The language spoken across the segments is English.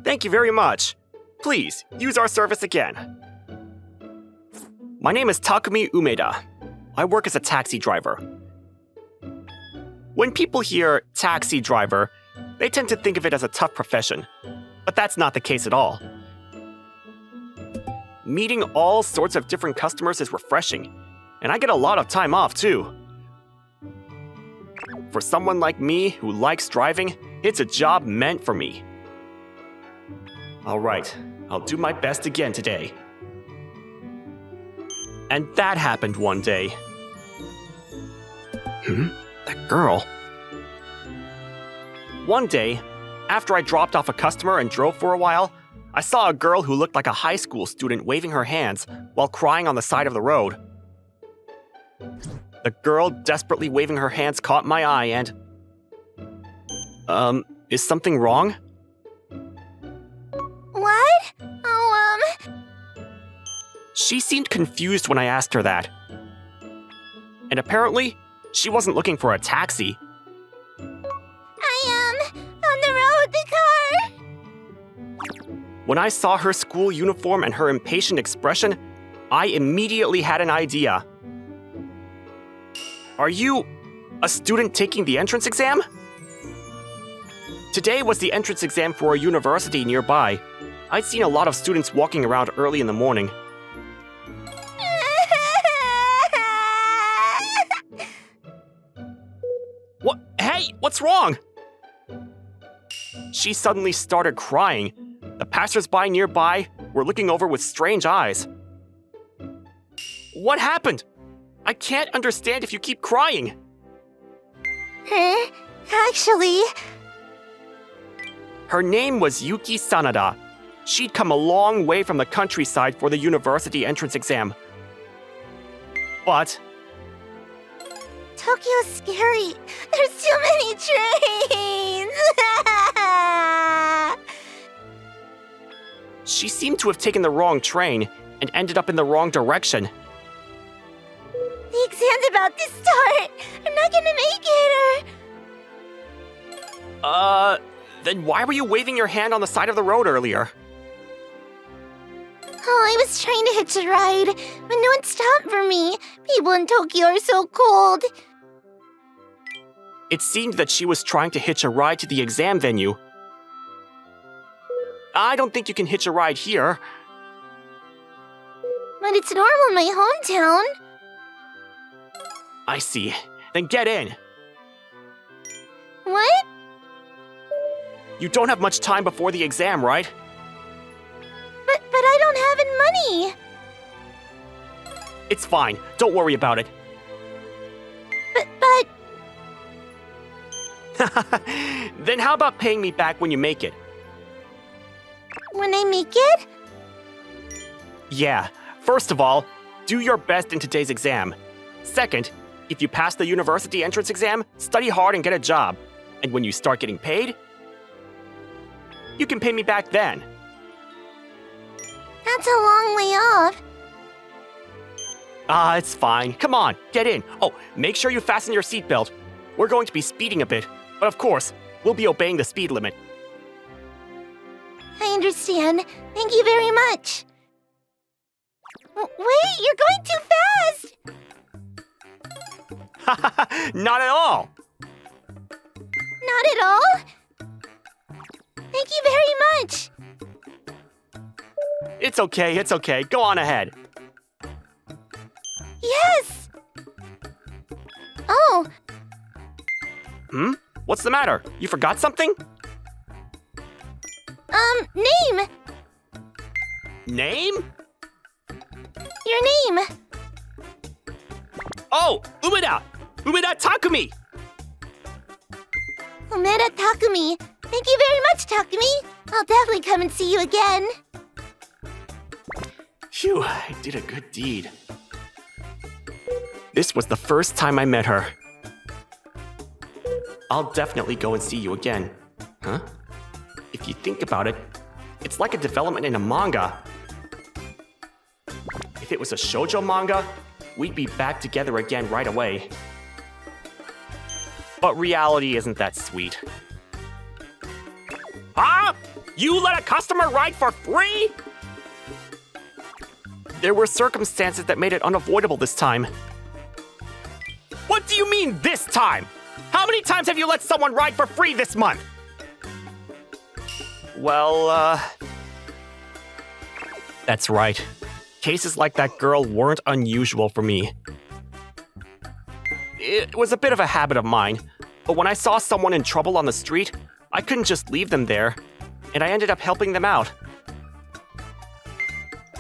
Thank you very much. Please, use our service again. My name is Takumi Umeda. I work as a taxi driver. When people hear taxi driver, they tend to think of it as a tough profession. But that's not the case at all. Meeting all sorts of different customers is refreshing, and I get a lot of time off too. For someone like me who likes driving, it's a job meant for me. Alright, I'll do my best again today. And that happened one day. That girl. One day, after I dropped off a customer and drove for a while, I saw a girl who looked like a high school student waving her hands while crying on the side of the road. The girl desperately waving her hands caught my eye and... is something wrong? What? She seemed confused when I asked her that. And apparently, she wasn't looking for a taxi. On the road, the car! When I saw her school uniform and her impatient expression, I immediately had an idea. Are you a student taking the entrance exam? Today was the entrance exam for a university nearby. I'd seen a lot of students walking around early in the morning. What? Hey, what's wrong? She suddenly started crying. The passersby nearby were looking over with strange eyes. What happened? I can't understand if you keep crying. Actually... Her name was Yuki Sanada. She'd come a long way from the countryside for the university entrance exam. But... Tokyo's scary. There's too many trains! she seemed to have taken the wrong train and ended up in the wrong direction. The exam's about to start. I'm not gonna make it, Then why were you waving your hand on the side of the road earlier? Oh, I was trying to hitch a ride, but no one stopped for me. People in Tokyo are so cold. It seemed that she was trying to hitch a ride to the exam venue. I don't think you can hitch a ride here. But it's normal in my hometown. I see. Then get in. What? You don't have much time before the exam, right? But I don't have any money. It's fine. Don't worry about it. But... Then how about paying me back when you make it? When I make it? Yeah. First of all, do your best in today's exam. Second, if you pass the university entrance exam, study hard and get a job. And when you start getting paid, you can pay me back then. That's a long way off. It's fine. Come on, get in. Oh, make sure you fasten your seatbelt. We're going to be speeding a bit, but of course, we'll be obeying the speed limit. I understand. Thank you very much. Wait, you're going too fast! Not at all! Not at all? Thank you very much. It's okay. Go on ahead. Yes! Oh, What's the matter? You forgot something? name! Name? Your name! Oh, Umeda! Umeda Takumi! Umeda Takumi. Thank you very much, Takumi. I'll definitely come and see you again. Phew, I did a good deed. This was the first time I met her. I'll definitely go and see you again. Huh? If you think about it, it's like a development in a manga. If it was a shoujo manga, we'd be back together again right away. But reality isn't that sweet. Huh? You let a customer ride for free? There were circumstances that made it unavoidable this time. What do you mean, this time? How many times have you let someone ride for free this month? Well, that's right. Cases like that girl weren't unusual for me. It was a bit of a habit of mine, but when I saw someone in trouble on the street, I couldn't just leave them there, and I ended up helping them out.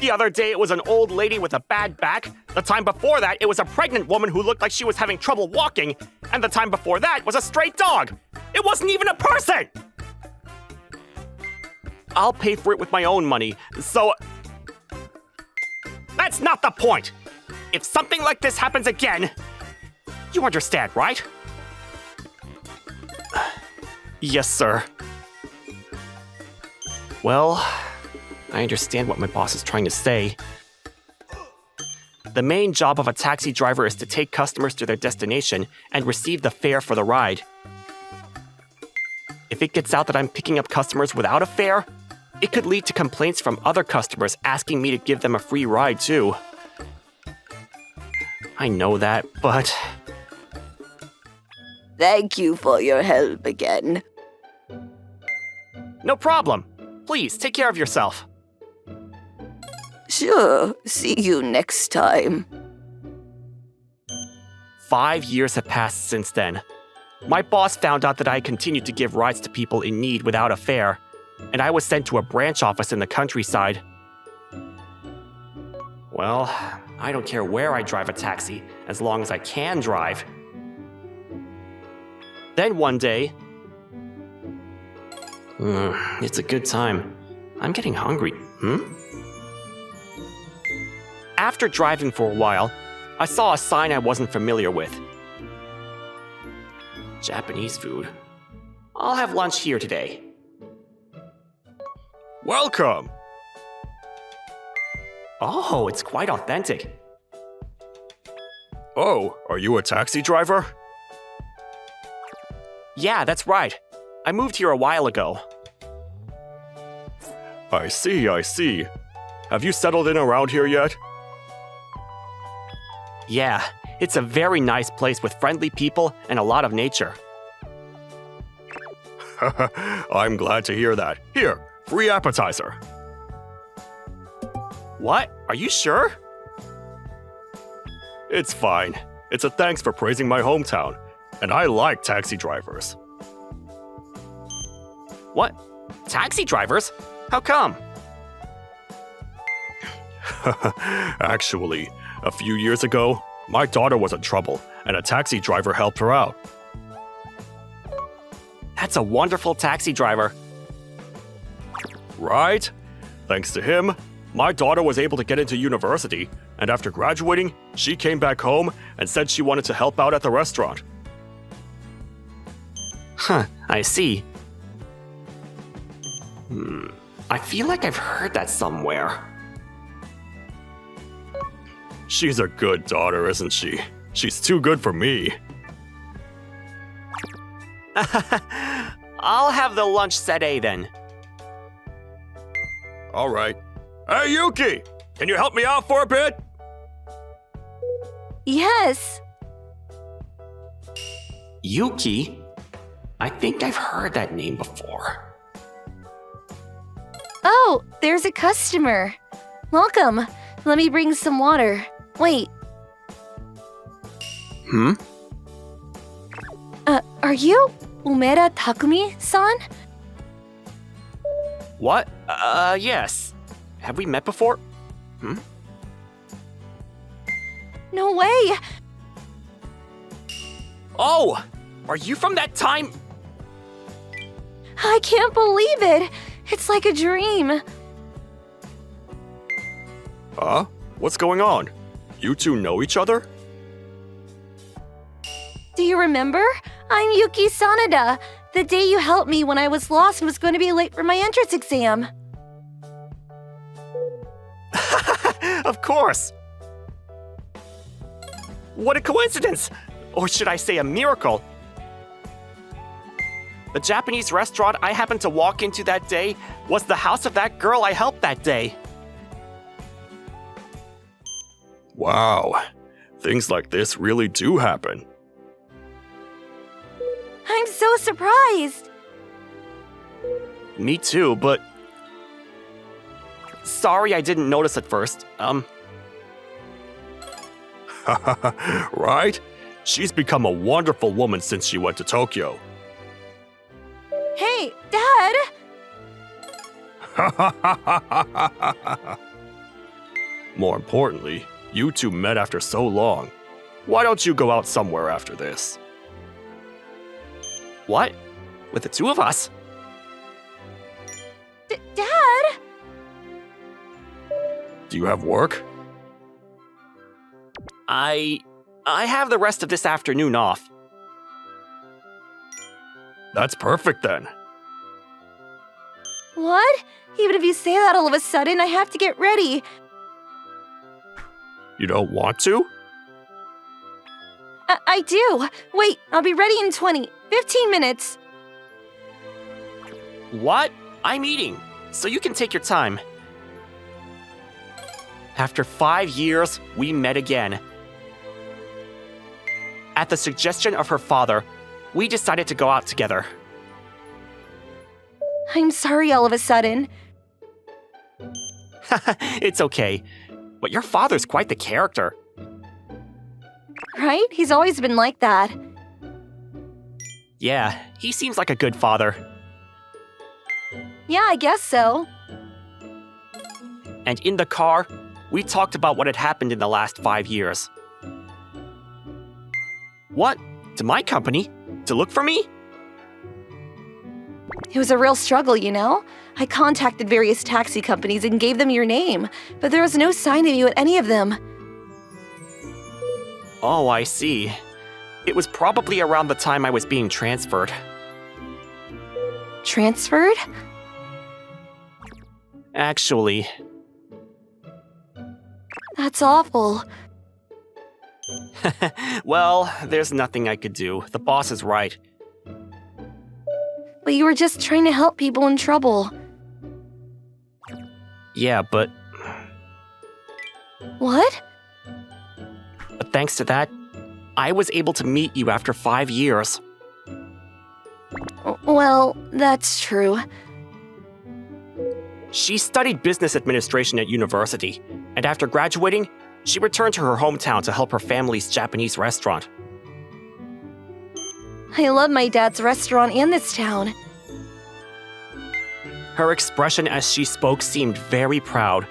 The other day, it was an old lady with a bad back. The time before that, it was a pregnant woman who looked like she was having trouble walking. And the time before that was a stray dog. It wasn't even a person! I'll pay for it with my own money, so... That's not the point! If something like this happens again... You understand, right? Yes, sir. Well, I understand what my boss is trying to say. The main job of a taxi driver is to take customers to their destination and receive the fare for the ride. If it gets out that I'm picking up customers without a fare, it could lead to complaints from other customers asking me to give them a free ride too. I know that, but... Thank you for your help again. No problem. Please, take care of yourself. Sure, see you next time. 5 years have passed since then. My boss found out that I continued to give rides to people in need without a fare, and I was sent to a branch office in the countryside. Well, I don't care where I drive a taxi, as long as I can drive. Then one day... it's a good time. I'm getting hungry. After driving for a while, I saw a sign I wasn't familiar with. Japanese food. I'll have lunch here today. Welcome! Oh, it's quite authentic. Oh, are you a taxi driver? Yeah, that's right. I moved here a while ago. I see. Have you settled in around here yet? Yeah, it's a very nice place with friendly people and a lot of nature. I'm glad to hear that. Here, free appetizer. What? Are you sure? It's fine. It's a thanks for praising my hometown. And I like taxi drivers. What? Taxi drivers? How come? Actually, a few years ago, my daughter was in trouble, and a taxi driver helped her out. That's a wonderful taxi driver. Right? Thanks to him, my daughter was able to get into university, and after graduating, she came back home and said she wanted to help out at the restaurant. Huh, I see. I feel like I've heard that somewhere. She's a good daughter, isn't she? She's too good for me. I'll have the lunch set A then. All right. Hey, Yuki! Can you help me out for a bit? Yes. Yuki? I think I've heard that name before. Oh, there's a customer. Welcome. Let me bring some water. Wait. Are you Umeda Takumi-san? What? Yes. Have we met before? No way. Oh! Are you from that time? I can't believe it. It's like a dream. Huh? What's going on? You two know each other? Do you remember? I'm Yuki Sanada. The day you helped me when I was lost and was going to be late for my entrance exam. Of course! What a coincidence! Or should I say a miracle? The Japanese restaurant I happened to walk into that day was the house of that girl I helped that day. Wow, things like this really do happen. I'm so surprised. Me too, but... Sorry I didn't notice at first. Right? She's become a wonderful woman since she went to Tokyo. Hey, Dad! More importantly, you two met after so long. Why don't you go out somewhere after this? What? With the two of us? Dad! Do you have work? I have the rest of this afternoon off. That's perfect then. What? Even if you say that all of a sudden, I have to get ready. You don't want to? I do. Wait, I'll be ready in 15 minutes. What? I'm eating, so you can take your time. After 5 years, we met again. At the suggestion of her father, we decided to go out together. I'm sorry all of a sudden. It's okay, but your father's quite the character. Right? He's always been like that. Yeah, he seems like a good father. Yeah, I guess so. And in the car, we talked about what had happened in the last 5 years. What? To my company? To look for me? It was a real struggle, you know? I contacted various taxi companies and gave them your name, but there was no sign of you at any of them. Oh, I see. It was probably around the time I was being transferred. Transferred? Actually, That's awful. well, there's nothing I could do. The boss is right. But you were just trying to help people in trouble. Yeah, but What? thanks to that, I was able to meet you after 5 years. Well, that's true. She studied business administration at university, and after graduating, she returned to her hometown to help her family's Japanese restaurant. I love my dad's restaurant and this town. Her expression as she spoke seemed very proud.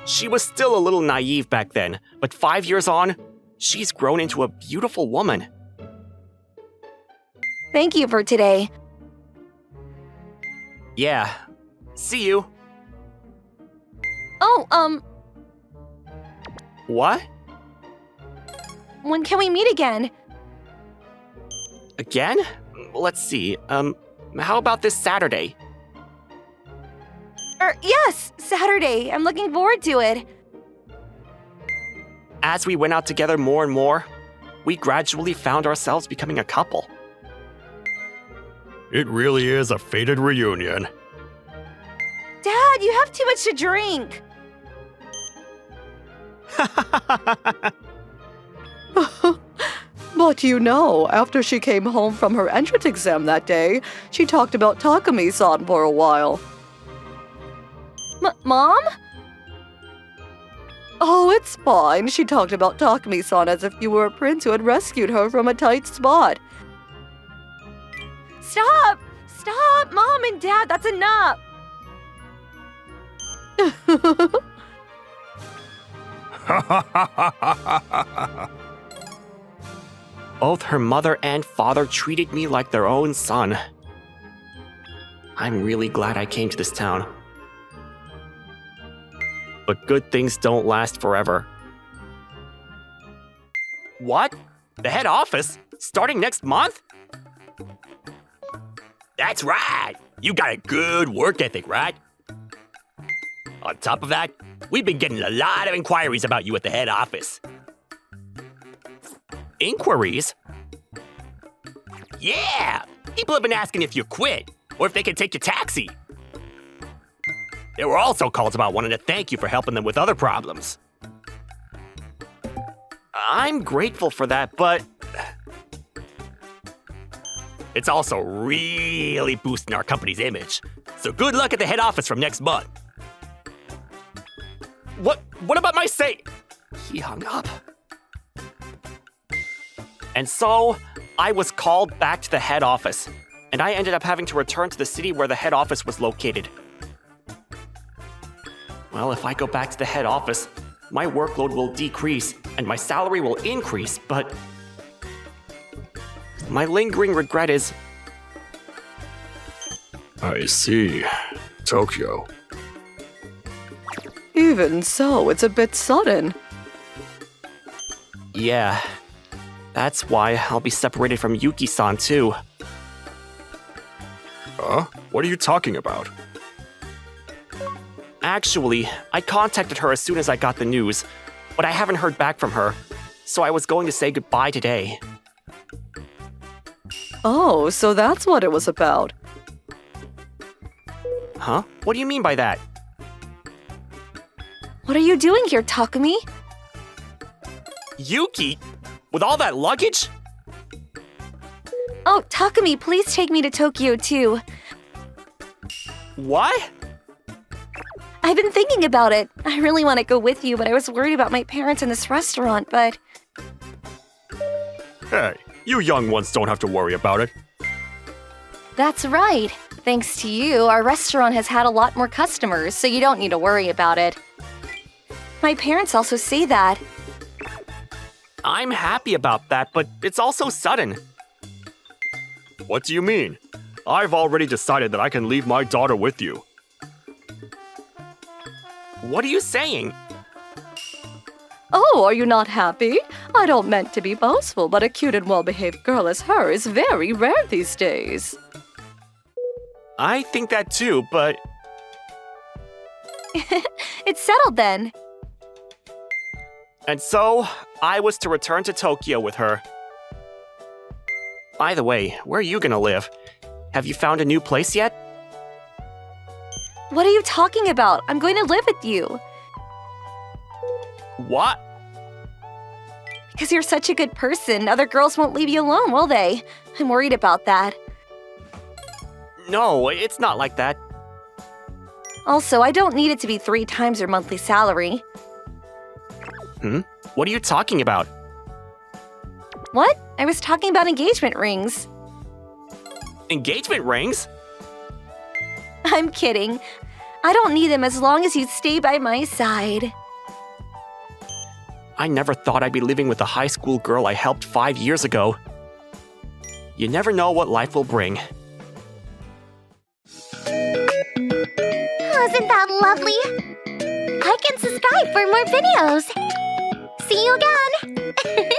She was still a little naive back then, but 5 years on, she's grown into a beautiful woman. Thank you for today. Yeah. See you. Oh, What? when can we meet again? Again? Let's see. How about this Saturday? Yes, Saturday. I'm looking forward to it. As we went out together more and more, we gradually found ourselves becoming a couple. It really is a fated reunion. Dad, you have too much to drink. But you know, after she came home from her entrance exam that day, she talked about Takumi-san for a while. Mom? Oh, it's fine. She talked about Takumi-san as if you were a prince who had rescued her from a tight spot. Stop! Stop! Mom and Dad, that's enough! Both her mother and father treated me like their own son. I'm really glad I came to this town. But good things don't last forever. What? The head office? Starting next month? That's right! You got a good work ethic, right? On top of that, we've been getting a lot of inquiries about you at the head office. Inquiries? Yeah! People have been asking if you quit, or if they can take your taxi. There were also calls about wanting to thank you for helping them with other problems. I'm grateful for that, but it's also really boosting our company's image. So good luck at the head office from next month. What about my say? He hung up. And so, I was called back to the head office, and I ended up having to return to the city where the head office was located. Well, if I go back to the head office, my workload will decrease and my salary will increase, but my lingering regret is I see. Tokyo. Even so, it's a bit sudden. yeah. That's why I'll be separated from Yuki-san too. Huh? What are you talking about? Actually, I contacted her as soon as I got the news, but I haven't heard back from her, so I was going to say goodbye today. Oh, so that's what it was about. Huh? What do you mean by that? What are you doing here, Takumi? Yuki? With all that luggage? Oh, Takumi, please take me to Tokyo too. What? I've been thinking about it. I really want to go with you, but I was worried about my parents in this restaurant, but Hey, you young ones don't have to worry about it. that's right. Thanks to you, our restaurant has had a lot more customers, so you don't need to worry about it. My parents also say that. I'm happy about that, but it's also sudden. What do you mean? I've already decided that I can leave my daughter with you. What are you saying? Oh, are you not happy? I don't meant to be boastful, but a cute and well-behaved girl as her is very rare these days. I think that too, but It's settled then. and so I was to return to Tokyo with her. By the way, where are you gonna live? Have you found a new place yet? What are you talking about? I'm going to live with you. What? Because you're such a good person, other girls won't leave you alone, will they? I'm worried about that. No, it's not like that. Also, I don't need it to be 3 times your monthly salary. What are you talking about? What? I was talking about engagement rings. Engagement rings? I'm kidding. I don't need them as long as you stay by my side. I never thought I'd be living with a high school girl I helped 5 years ago. You never know what life will bring. Wasn't that lovely? Like and subscribe for more videos. See you again!